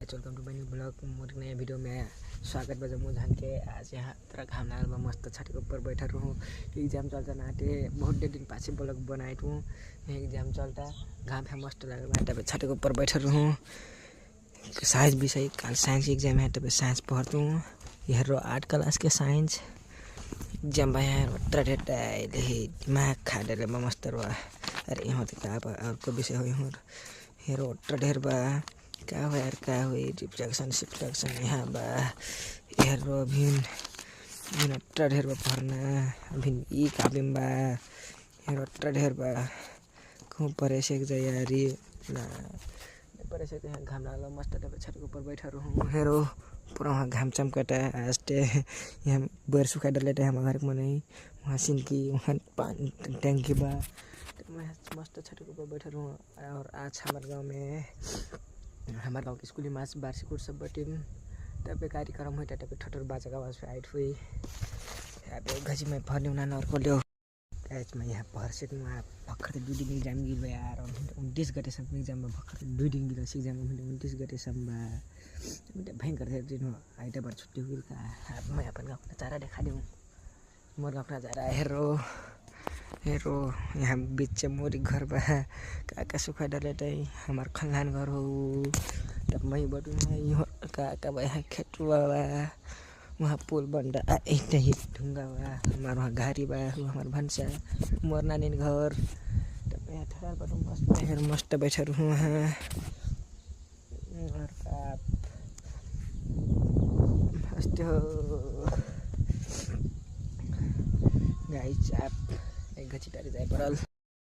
Welcome to my new blog. More नया video में स्वागत बजा मुझ जान के आज यहाँ तरह घामना मस्त छत के ऊपर बैठा रहूँ। एग्जाम चलता नाटे बहुत दिन पाछे ब्लॉग बनाए हूँ। एग्जाम चलता घाम है मस्त लगे तब छत के ऊपर बैठा रहूँ। साइंस विषय कल साइंस एग्जाम है तब साइंस पढ़ता हूँ। यह रो 8 क्लास के साइंस एग्जाम दिमाग खा डे मस्त रहा। अरे यहाँ तो क्या आपको विषय हो हेरो ढेर बा क्या हो यार क्या हुई रिफ्लेक्शन सिफ्लेक्शन यहाँ बा हेरो अभी ढेर बा पढ़ना अभी ई काबिम बा हेरो ढेर बा खूब परेशान यारी ना परेशान यहाँ घाम लगा मस्त छत के ऊपर बैठा रहूँ। हेरो पूरा वहाँ घाम चमकता है आस्ते यहाँ बर सुखा डाले हम घर में नहीं वहाँ सिंकी वहाँ पानी टैंकी बा मैं मस्त छत के ऊपर बैठा रहूँ। और आज हमारे गाँव के स्कूल में वार्षिक उत्सव बटिन तब कार्यक्रम हुई तब ठटर बाजा का आवाज आइट हुई घजी में भरने उन्होंने और खोलो मैं यहाँ भरसेट में भर्खर 2 दिन एग्जाम गिर यार 29 गते सम्म एग्जाम में भर्खर 2 दिन गिर एग्जाम में 29 गते सम्म भयंकर दिन हो आइतबार छुट्टी हुई का मैं अपन गाँव नजारा दिखा दूँ। मोर गाँव नजारा हेरो यहाँ बीच मोरी घर बा का सुखा डाले हमार खनलान घर हो तब मैं बटू का यहाँ खेतुआ बा वहाँ पुल बन रहा ही ढूंगा बा हमार वहाँ घारी बा हमार भंसा मोर नानी घर तब यहाँ ठहर बटू मस्त मस्त बैठा रहूँ वहाँ और का मस्त हो गाइस आप एक गची तारी जाए पड़ल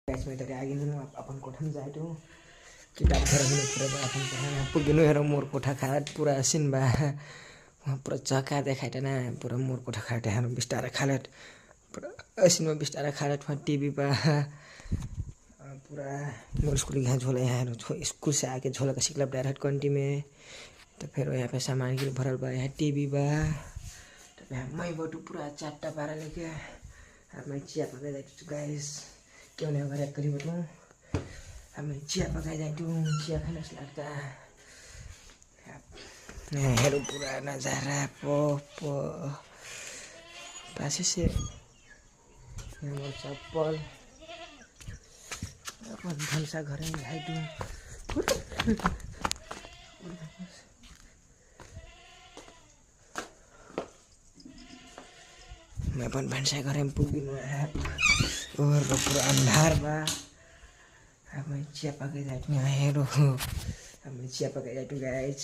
गाइस में तारी आगे नहीं अपन कोठा में जाए तो किताब घर में पूरा अपन कोठा पुगिनु हेरो मोर कोठा खाट पूरा सिन बा वहाँ पूरा चका देखाइट ना पूरा मोर कोठा खाट हेरो बिस्तारा खालट पूरा असिन में बिस्तारा खालट वहाँ टीवी बा पूरा मोर स्कूल यहाँ झोला यहाँ स्कूल से आके झोला का सिकला डायरेक्ट कंटी में तो फिर यहाँ पे सामान के भरल बा यहाँ टीवी बा तो यहाँ मैं बटू पूरा 4टा 12 लेके हमें चिया पकाई जाती गाइस क्यों नहीं घर करीब बटू हमें चिया पकाई जाती चिया खाने से लगता हेरो पूरा नजारा पो पासे से हमारे चप्पल अपन भंसा घर में जाए मैं अपन भंसा घर में पुगिनु और पूरा अंधार बा हमें चिया पकाई जाती हेरो हमें चिया पकाई जाती गाइस।